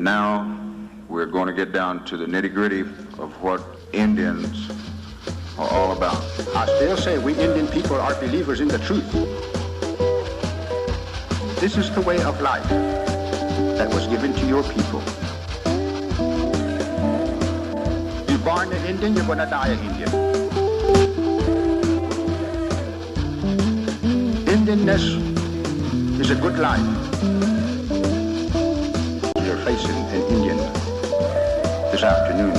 Now we're going to get down to the nitty-gritty of what Indians are all about. I still say we Indian people are believers in the truth. This is the way of life that was given to your people. You're born an Indian, you're going to die an Indian. Indianness is a good life. You're facing an Indian this afternoon.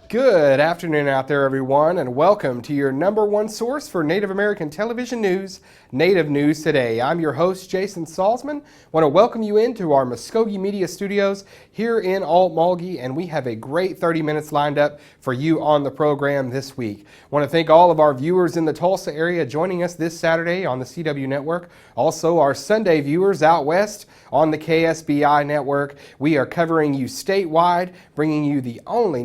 Good afternoon out there, everyone, and welcome to your number one source for Native American television news, Native News Today. I'm your host, Jason Salzman. I want to welcome you into our Muskogee Media Studios here in Alt-Mulgee, and we have a great 30 minutes lined up for you on the program this week. I want to thank all of our viewers in the Tulsa area joining us this Saturday on the CW network. Also, our Sunday viewers out west on the KSBI network. We are covering you statewide, bringing you the only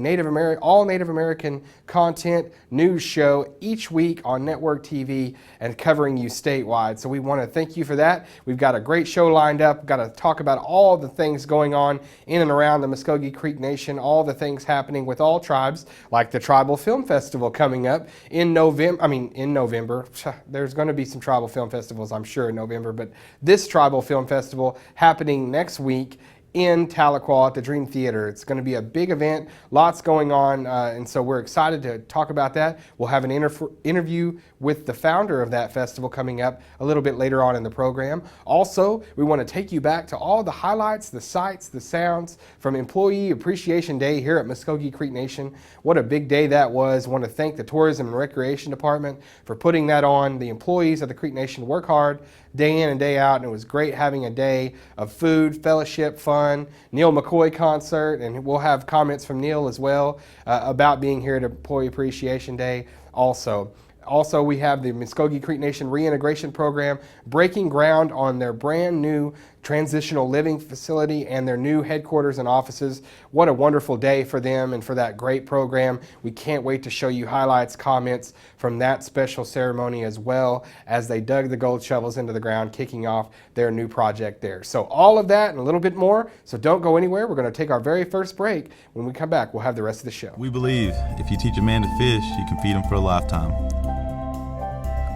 all Native American content news show each week on network TV and covering you statewide. So we want to thank you for that. We've got a great show lined up. We've got to talk about all the things going on in and around the Muskogee Creek Nation, all the things happening with all tribes, like the Tribal Film Festival coming up in November. There's going to be some tribal film festivals, I'm sure, in November, but this Tribal Film Festival happening next week in Tahlequah at the Dream Theater. It's going to be a big event, lots going on, and so we're excited to talk about that. We'll have an interview with the founder of that festival coming up a little bit later on in the program. Also, we want to take you back to all the highlights, the sights, the sounds from Employee Appreciation Day here at Muskogee Creek Nation. What a big day that was. I want to thank the Tourism and Recreation Department for putting that on. The employees of the Creek Nation work hard day in and day out, and it was great having a day of food, fellowship, fun, Neil McCoy concert, and we'll have comments from Neil as well about being here at Employee Appreciation Day also. Also, we have the Muskogee Creek Nation Reintegration Program breaking ground on their brand new transitional living facility and their new headquarters and offices. What a wonderful day for them and for that great program. We can't wait to show you highlights, comments from that special ceremony, as well as they dug the gold shovels into the ground, kicking off their new project there. So all of that and a little bit more. So don't go anywhere. We're going to take our very first break. When we come back, we'll have the rest of the show. We believe if you teach a man to fish, you can feed him for a lifetime.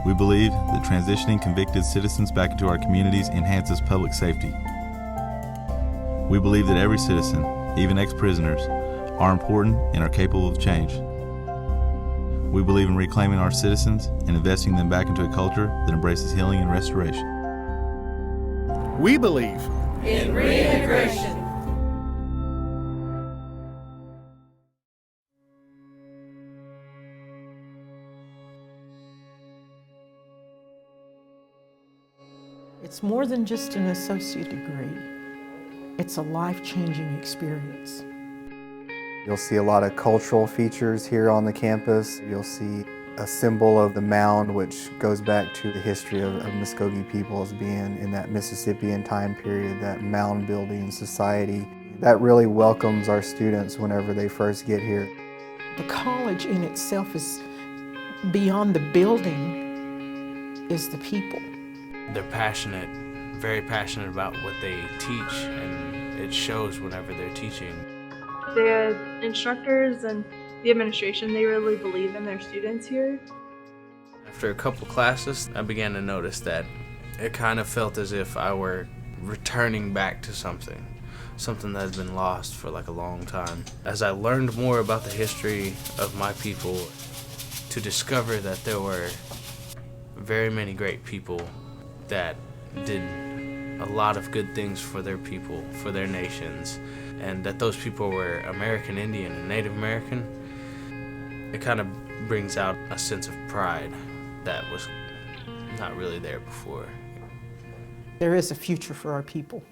We believe that transitioning convicted citizens back into our communities enhances public safety. We believe that every citizen, even ex-prisoners, are important and are capable of change. We believe in reclaiming our citizens and investing them back into a culture that embraces healing and restoration. We believe in reintegration. It's more than just an associate degree. It's a life-changing experience. You'll see a lot of cultural features here on the campus. You'll see a symbol of the mound, which goes back to the history of Muskogee people as being in that Mississippian time period, that mound building society. That really welcomes our students whenever they first get here. The college in itself is beyond the building, is the people. They're passionate, very passionate about what they teach, and it shows whenever they're teaching. The instructors and the administration, they really believe in their students here. After a couple classes, I began to notice that it kind of felt as if I were returning back to something that has been lost for like a long time. As I learned more about the history of my people, to discover that there were very many great people that did a lot of good things for their people, for their nations, and that those people were American Indian and Native American, it kind of brings out a sense of pride that was not really there before. There is a future for our people.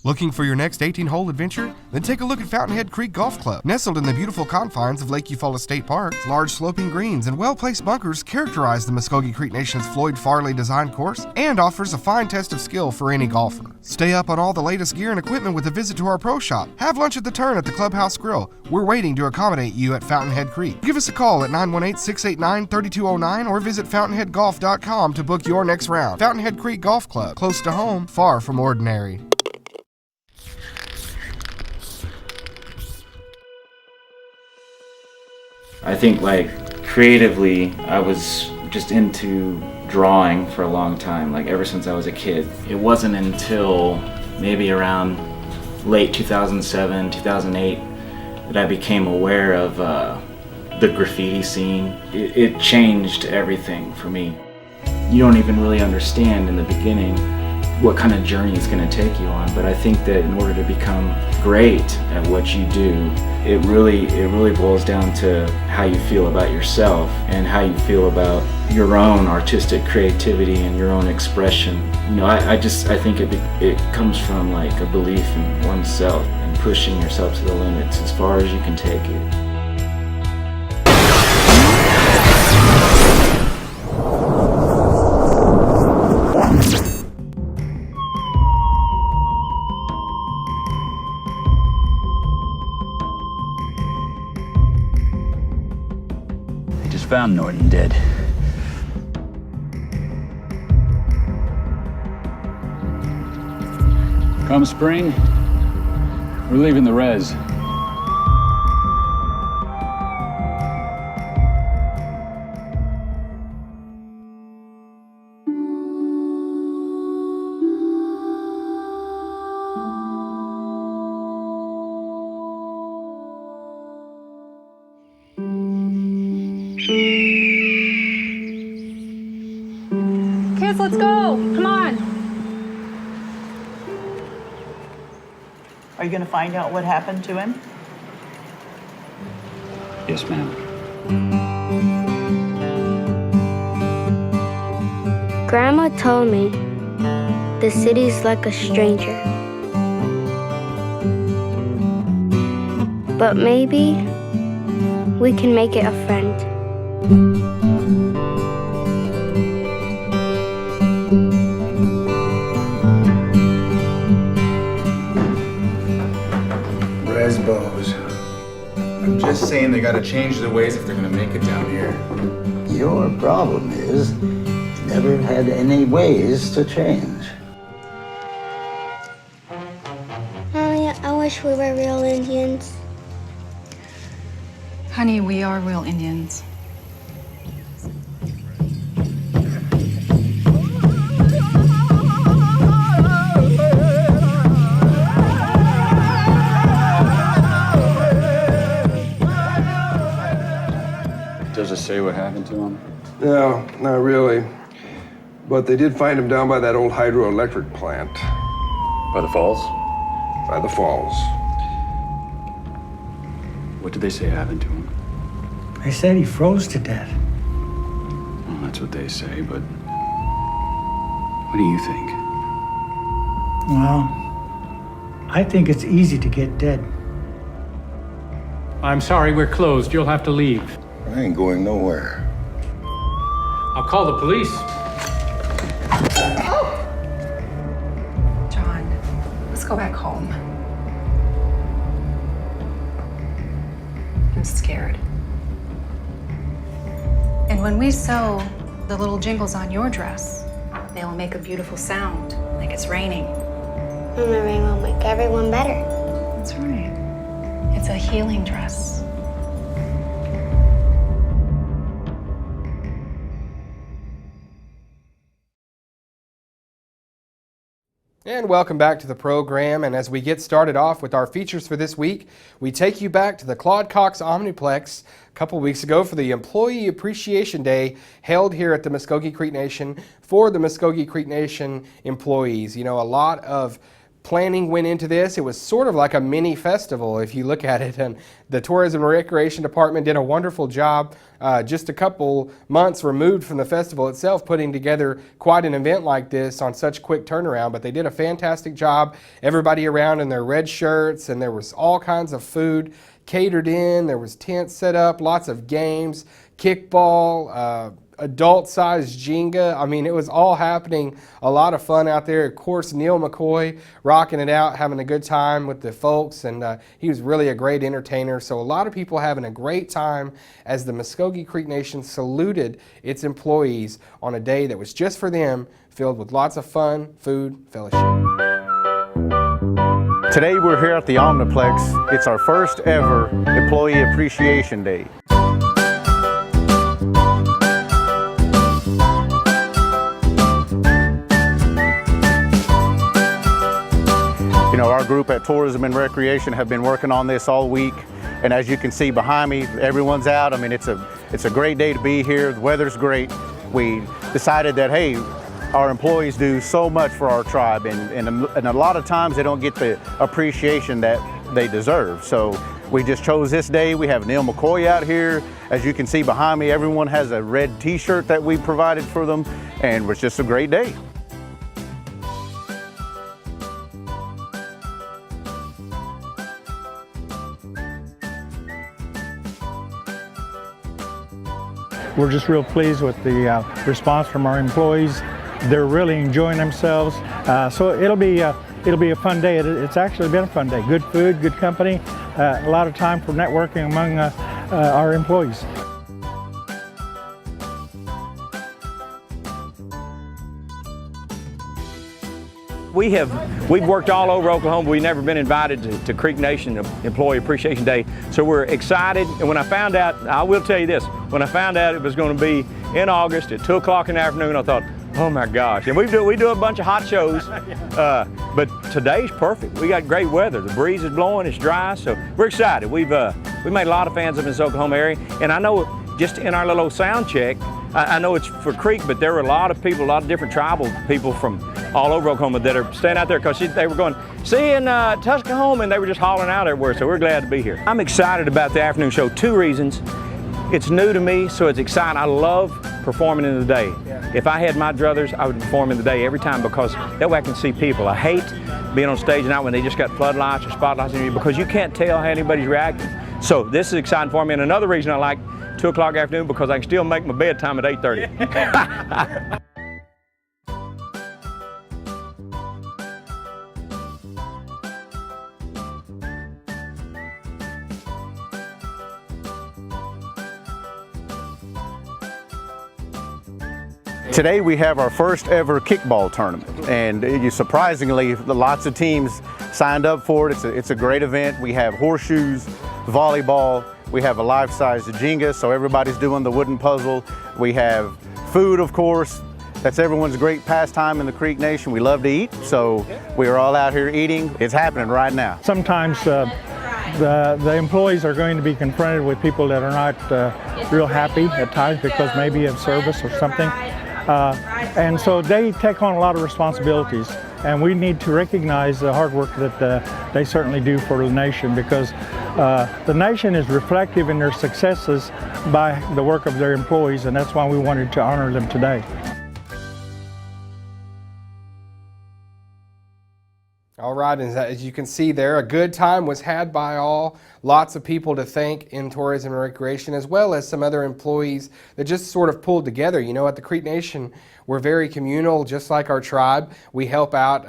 Looking for your next 18-hole adventure? Then take a look at Fountainhead Creek Golf Club. Nestled in the beautiful confines of Lake Eufaula State Park, large sloping greens and well-placed bunkers characterize the Muskogee Creek Nation's Floyd Farley designed course and offers a fine test of skill for any golfer. Stay up on all the latest gear and equipment with a visit to our pro shop. Have lunch at the Turn at the Clubhouse Grill. We're waiting to accommodate you at Fountainhead Creek. Give us a call at 918-689-3209 or visit fountainheadgolf.com to book your next round. Fountainhead Creek Golf Club, close to home, far from ordinary. I think like creatively, I was just into drawing for a long time, like ever since I was a kid. It wasn't until maybe around late 2007, 2008 that I became aware of the graffiti scene. It changed everything for me. You don't even really understand in the beginning what kind of journey it's going to take you on, but I think that in order to become great at what you do, it really boils down to how you feel about yourself and how you feel about your own artistic creativity and your own expression. You know, I think it comes from like a belief in oneself and pushing yourself to the limits as far as you can take it. Found Norton dead. Come spring, we're leaving the res. Kids, let's go. Come on. Are you going to find out what happened to him? Yes, ma'am. Grandma told me the city's like a stranger. But maybe we can make it a friend. Resbos. I'm just saying they gotta change their ways if they're gonna make it down here. Your problem is you never had any ways to change. Mommy, I wish we were real Indians. Honey, we are real Indians. Does it say what happened to him? No, not really. But they did find him down by that old hydroelectric plant. By the falls? By the falls. What did they say happened to him? They said he froze to death. Well, that's what they say, but what do you think? Well, I think it's easy to get dead. I'm sorry, we're closed. You'll have to leave. I ain't going nowhere. I'll call the police. John, let's go back home. I'm scared. And when we sew the little jingles on your dress, they'll make a beautiful sound, like it's raining. And the rain will make everyone better. That's right. It's a healing dress. And welcome back to the program. And as we get started off with our features for this week, we take you back to the Claude Cox Omniplex a couple weeks ago for the Employee Appreciation Day held here at the Muskogee Creek Nation for the Muskogee Creek Nation employees. You know, a lot of planning went into this. It was sort of like a mini festival if you look at it, and the Tourism and Recreation Department did a wonderful job just a couple months removed from the festival itself, putting together quite an event like this on such quick turnaround, but they did a fantastic job. Everybody around in their red shirts, and there was all kinds of food catered in. There was tents set up, lots of games, kickball, adult-sized Jenga. I mean, it was all happening. A lot of fun out there. Of course, Neil McCoy rocking it out, having a good time with the folks, and he was really a great entertainer. So a lot of people having a great time as the Muskogee Creek Nation saluted its employees on a day that was just for them, filled with lots of fun, food, fellowship. Today we're here at the Omniplex. It's our first ever Employee Appreciation Day. You know, our group at Tourism and Recreation have been working on this all week, and as you can see behind me, everyone's out. I mean, it's a great day to be here. The weather's great. We decided that, hey, our employees do so much for our tribe, and a lot of times they don't get the appreciation that they deserve. So we just chose this day. We have Neil McCoy out here. As you can see behind me, everyone has a red t-shirt that we provided for them, and it was just a great day. We're just real pleased with the response from our employees. They're really enjoying themselves. So it'll be a fun day. It's actually been a fun day. Good food, good company, a lot of time for networking among our employees. We've worked all over Oklahoma. We've never been invited to Creek Nation Employee Appreciation Day, so we're excited. And when I found out, I will tell you this, when I found out it was going to be in August at 2 o'clock in the afternoon, I thought, oh my gosh. And we do a bunch of hot shows, but today's perfect. We got great weather. The breeze is blowing, it's dry, so we're excited. We made a lot of fans of this Oklahoma area, and I know just in our little sound check, I know it's for Creek, but there were a lot of people, a lot of different tribal people from all over Oklahoma that are staying out there because they were going, see in Tuscaloosa, and they were just hollering out everywhere, so we're glad to be here. I'm excited about the afternoon show, 2 reasons. It's new to me, so it's exciting. I love performing in the day. If I had my druthers, I would perform in the day every time because that way I can see people. I hate being on stage at night when they just got floodlights or spotlights on you because you can't tell how anybody's reacting. So this is exciting for me. And another reason I like 2 o'clock afternoon because I can still make my bedtime at 8:30. Today we have our first ever kickball tournament, and surprisingly lots of teams signed up for it. It's a great event. We have horseshoes, volleyball, we have a life-size Jenga, so everybody's doing the wooden puzzle. We have food, of course. That's everyone's great pastime in the Creek Nation. We love to eat, so we are all out here eating. It's happening right now. Sometimes the employees are going to be confronted with people that are not real happy at times because maybe of service or something. And so they take on a lot of responsibilities, and we need to recognize the hard work that they certainly do for the nation, because the nation is reflective in their successes by the work of their employees, and that's why we wanted to honor them today. All right, and as you can see there, a good time was had by all. Lots of people to thank in tourism and recreation, as well as some other employees that just sort of pulled together. You know, at the Creek Nation, we're very communal, just like our tribe. We help out,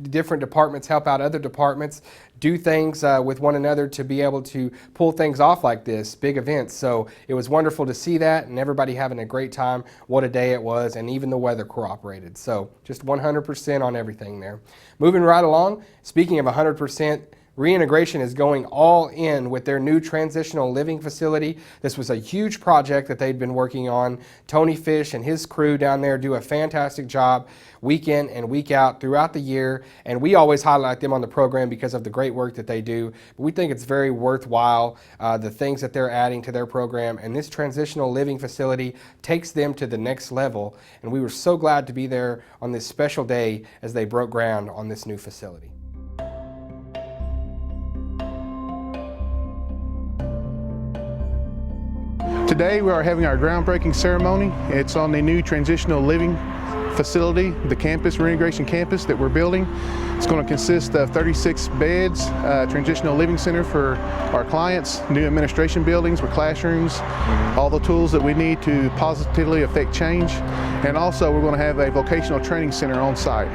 different departments help out other departments, do things with one another to be able to pull things off like this, big events. So it was wonderful to see that, and everybody having a great time. What a day it was, and even the weather cooperated. So just 100% on everything there. Moving right along, speaking of 100%, Reintegration is going all in with their new transitional living facility. This was a huge project that they'd been working on. Tony Fish and his crew down there do a fantastic job week in and week out throughout the year, and we always highlight them on the program because of the great work that they do. But we think it's very worthwhile, the things that they're adding to their program, and this transitional living facility takes them to the next level, and we were so glad to be there on this special day as they broke ground on this new facility. Today we are having our groundbreaking ceremony. It's on the new transitional living facility, the campus, Reintegration campus that we're building. It's going to consist of 36 beds, transitional living center for our clients, new administration buildings with classrooms, all the tools that we need to positively affect change. And also we're going to have a vocational training center on site.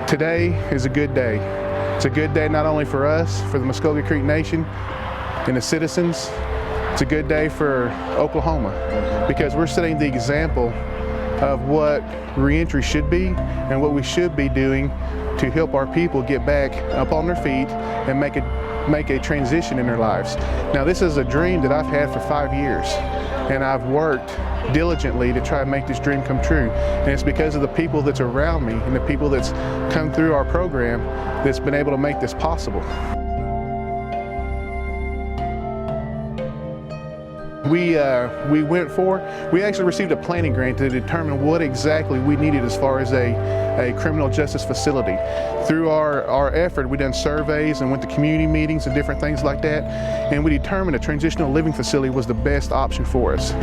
Today is a good day. It's a good day not only for us, for the Muskogee Creek Nation and the citizens. It's a good day for Oklahoma because we're setting the example of what reentry should be and what we should be doing to help our people get back up on their feet and make a transition in their lives. Now this is a dream that I've had for 5 years. and I've worked diligently to try to make this dream come true. And it's because of the people that's around me and the people that's come through our program that's been able to make this possible. We actually received a planning grant to determine what exactly we needed as far as a criminal justice facility. Through our effort, we done surveys and went to community meetings and different things like that, and we determined a transitional living facility was the best option for us.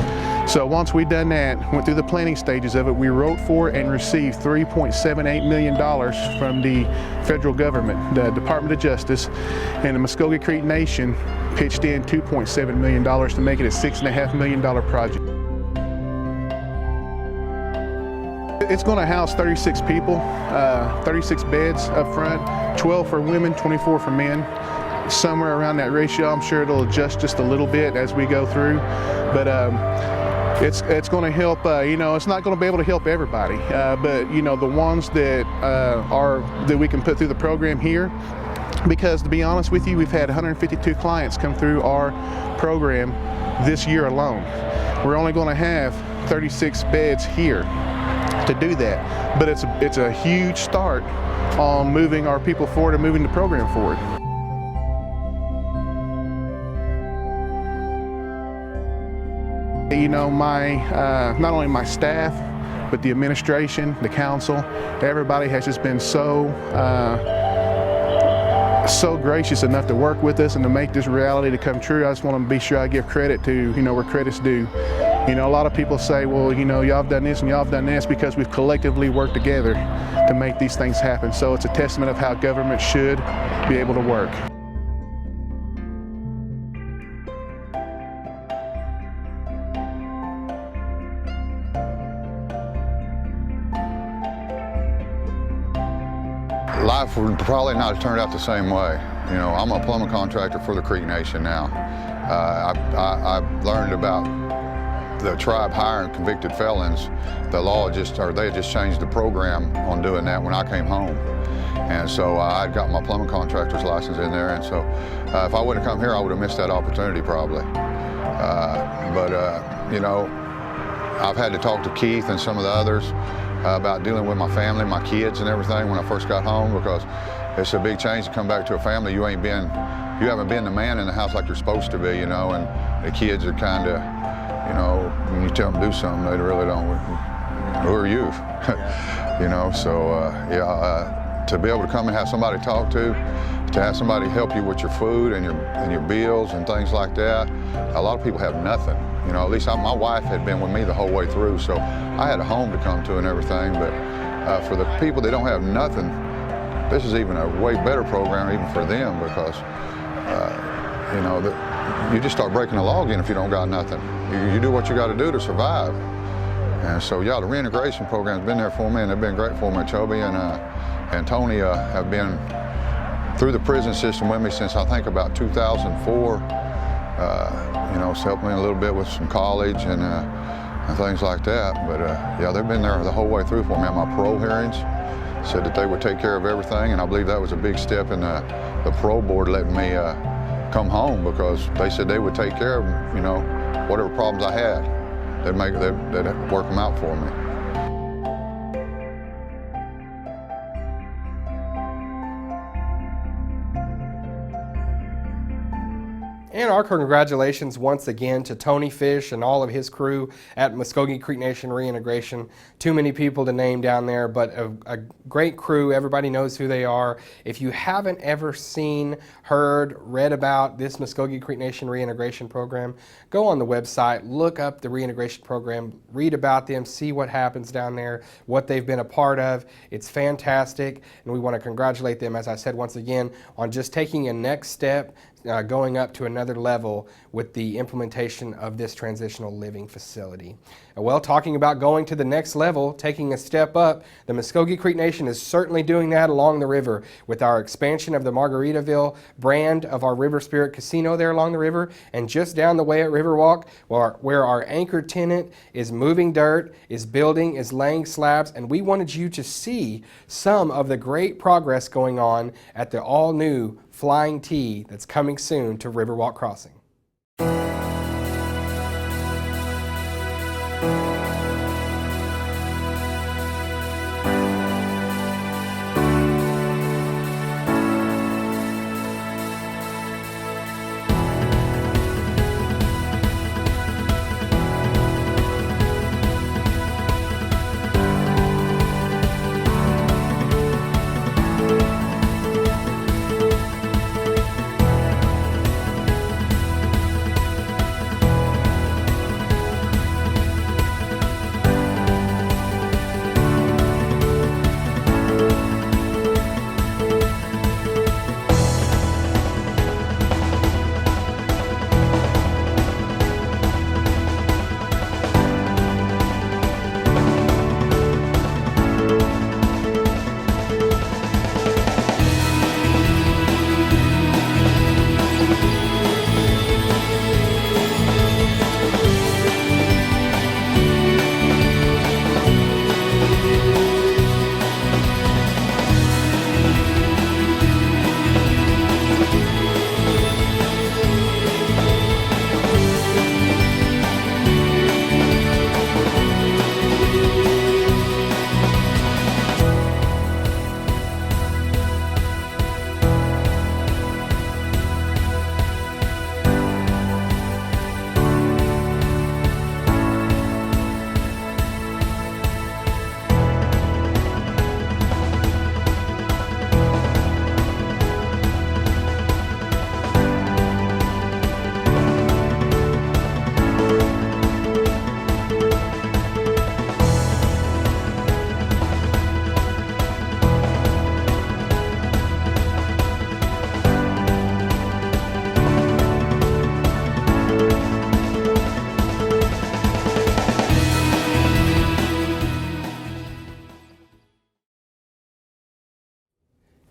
So once we done that, went through the planning stages of it, we wrote for and received $3.78 million from the federal government, the Department of Justice, and the Muskogee Creek Nation pitched in $2.7 million to make it a $6.5 million project. It's going to house 36 people, 36 beds up front, 12 for women, 24 for men. Somewhere around that ratio. I'm sure it'll adjust just a little bit as we go through, but it's going to help. It's not going to be able to help everybody, but the ones that we can put through the program here. Because to be honest with you, we've had 152 clients come through our program this year alone. We're only going to have 36 beds here to do that, but it's a huge start on moving our people forward and moving the program forward. Not only my staff, but the administration, the council, everybody has just been so gracious enough to work with us and to make this reality to come true. I just want to be sure I give credit to, where credit's due. A lot of people say, well, y'all have done this and y'all have done this because we've collectively worked together to make these things happen. So it's a testament of how government should be able to work. Life would probably not have turned out the same way. I'm a plumbing contractor for the Creek Nation now. I learned about the tribe hiring convicted felons. The law they just changed the program on doing that when I came home. And so I got my plumbing contractor's license in there, and so if I wouldn't have come here, I would have missed that opportunity probably. I've had to talk to Keith and some of the others about dealing with my family, my kids and everything when I first got home, because it's a big change to come back to a family. You haven't been the man in the house like you're supposed to be, and the kids are kind of, when you tell them to do something, they really don't. Who are you? To be able to come and have somebody to talk to have somebody help you with your food and your bills and things like that. A lot of people have nothing. At least my wife had been with me the whole way through, so I had a home to come to and everything. But for the people that don't have nothing, this is even a way better program even for them, because you just start breaking the law again if you don't got nothing. You do what you got to do to survive. And so the reintegration program's been there for me, and they've been great for me. Chubby and Tony have been through the prison system with me since I think about 2004. It's helped me a little bit with some college and things like that. But they've been there the whole way through for me. At my parole hearings, said that they would take care of everything, and I believe that was a big step in the parole board letting me come home, because they said they would take care of whatever problems I had. They'd work them out for me. And our congratulations once again to Tony Fish and all of his crew at Muskogee Creek Nation Reintegration. Too many people to name down there, but a great crew. Everybody knows who they are. If you haven't ever seen, heard, read about this Muskogee Creek Nation Reintegration Program, go on the website, look up the Reintegration Program, read about them, see what happens down there, what they've been a part of. It's fantastic, and we want to congratulate them, as I said once again, on just taking a next step, going up to another level with the implementation of this transitional living facility. Well, talking about going to the next level, taking a step up, the Muskogee Creek Nation is certainly doing that along the river with our expansion of the Margaritaville brand of our River Spirit Casino there along the river, and just down the way at Riverwalk, where our anchor tenant is moving dirt, is building, is laying slabs, and we wanted you to see some of the great progress going on at the all-new Flying T that's coming soon to Riverwalk Crossing.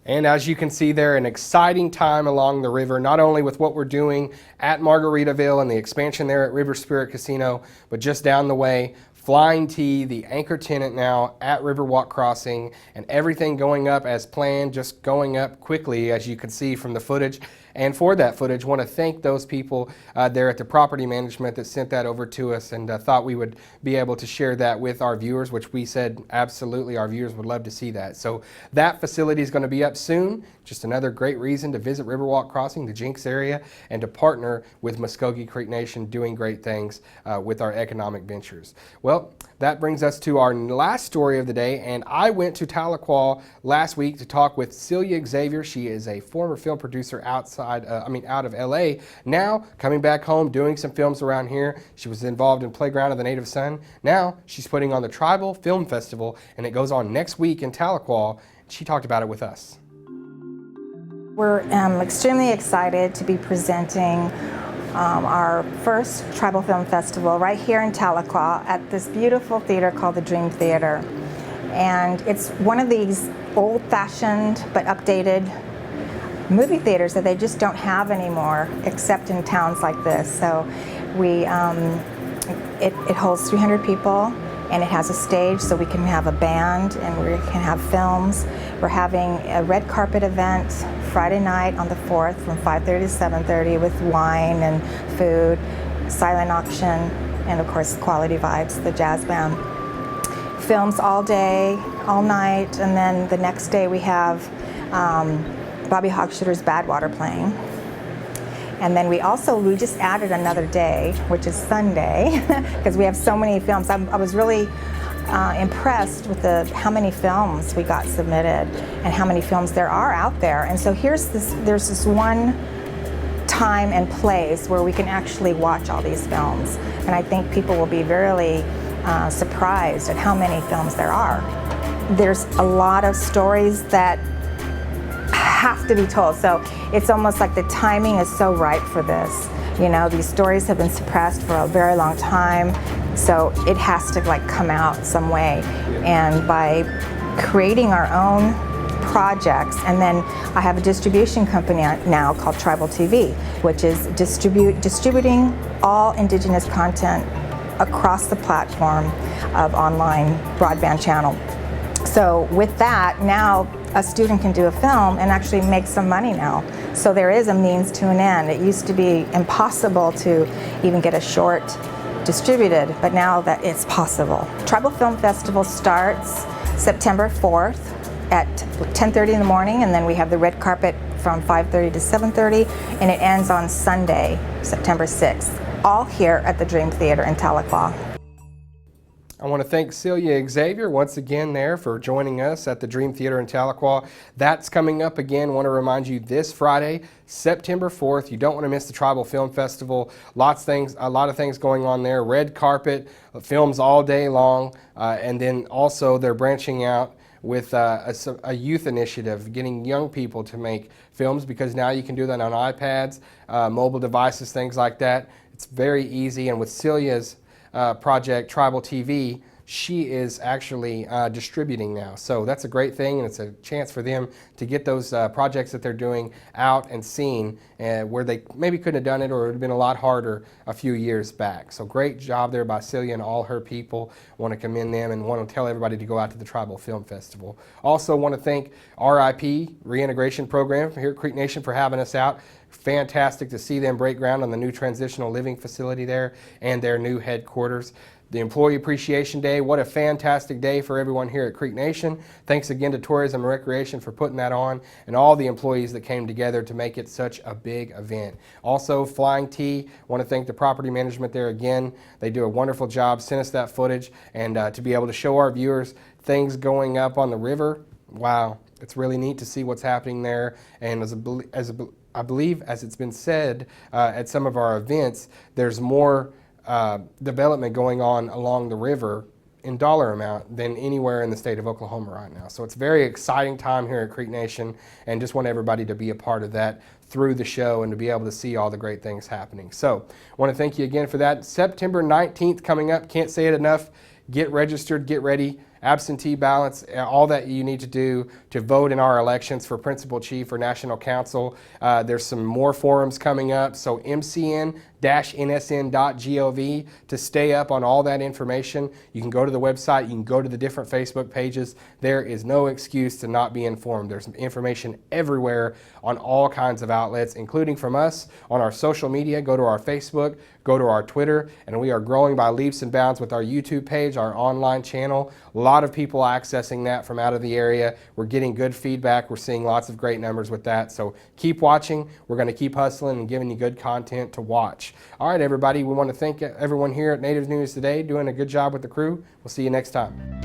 And as you can see there, an exciting time along the river, not only with what we're doing at Margaritaville and the expansion there at River Spirit Casino, but just down the way, Flying T, the anchor tenant now at Riverwalk Crossing, and everything going up as planned, just going up quickly, as you can see from the footage. And for that footage, want to thank those people there at the property management that sent that over to us, and thought we would be able to share that with our viewers, which we said absolutely our viewers would love to see that. So that facility is going to be up soon. Just another great reason to visit Riverwalk Crossing, the Jinx area, and to partner with Muskogee Creek Nation doing great things with our economic ventures. Well, that brings us to our last story of the day, and I went to Tahlequah last week to talk with Celia Xavier. She is a former film producer out of LA, now coming back home doing some films around here. She was involved in Playground of the Native Son. Now she's putting on the Tribal Film Festival, and it goes on next week in Tahlequah. She talked about it with us. We're extremely excited to be presenting our first Tribal Film Festival right here in Tahlequah at this beautiful theater called the Dream Theater. And it's one of these old-fashioned but updated movie theaters that they just don't have anymore, except in towns like this. So it holds 300 people, and it has a stage so we can have a band and we can have films. We're having a red carpet event Friday night on the 4th from 5:30 to 7:30 with wine and food, silent auction, and of course Quality Vibes, the jazz band. Films all day, all night, and then the next day we have Bobby Hogshooter's Badwater playing. And then we just added another day, which is Sunday, because we have so many films. I was really impressed with how many films we got submitted and how many films there are out there. And so there's this one time and place where we can actually watch all these films. And I think people will be really surprised at how many films there are. There's a lot of stories that have to be told. So it's almost like the timing is so right for this. You know, these stories have been suppressed for a very long time, so it has to come out some way. And by creating our own projects, and then I have a distribution company now called Tribal TV, which is distributing all Indigenous content across the platform of online broadband channel. So with that, now a student can do a film and actually make some money now. So there is a means to an end. It used to be impossible to even get a short distributed, but now that it's possible. Tribal Film Festival starts September 4th at 10:30 in the morning, and then we have the red carpet from 5:30 to 7:30, and it ends on Sunday, September 6th, all here at the Dream Theater in Tahlequah. I want to thank Celia Xavier once again there for joining us at the Dream Theater in Tahlequah. That's coming up again. I want to remind you this Friday, September 4th. You don't want to miss the Tribal Film Festival. A lot of things going on there. Red carpet, films all day long, and then also they're branching out with a youth initiative, getting young people to make films, because now you can do that on iPads, mobile devices, things like that. It's very easy, and with Celia's project Tribal TV, she is actually distributing now. So that's a great thing, and it's a chance for them to get those projects that they're doing out and seen where they maybe couldn't have done it, or it would have been a lot harder a few years back. So great job there by Celia and all her people. Want to commend them and want to tell everybody to go out to the Tribal Film Festival. Also want to thank RIP, Reintegration Program here at Creek Nation, for having us out. Fantastic to see them break ground on the new transitional living facility there and their new headquarters. The Employee Appreciation Day, what a fantastic day for everyone here at Creek Nation. Thanks again to Tourism and Recreation for putting that on, and all the employees that came together to make it such a big event. Also, Flying T, want to thank the property management there again. They do a wonderful job, sent us that footage, and to be able to show our viewers things going up on the river, wow, it's really neat to see what's happening there. And I believe, as it's been said at some of our events, there's more development going on along the river in dollar amount than anywhere in the state of Oklahoma right now. So it's a very exciting time here at Creek Nation, and just want everybody to be a part of that through the show and to be able to see all the great things happening. So I want to thank you again for that. September 19th coming up, can't say it enough. Get registered, get ready. Absentee ballots, all that you need to do to vote in our elections for Principal Chief or National Council. There's some more forums coming up, so mcn-nsn.gov to stay up on all that information. You can go to the website, you can go to the different Facebook pages. There is no excuse to not be informed. There's information everywhere on all kinds of outlets, including from us on our social media. Go to our Facebook, go to our Twitter, and we are growing by leaps and bounds with our YouTube page, our online channel. A lot of people accessing that from out of the area. We're getting good feedback. We're seeing lots of great numbers with that. So keep watching. We're going to keep hustling and giving you good content to watch. All right, everybody, we want to thank everyone here at Native News Today, doing a good job with the crew. We'll see you next time.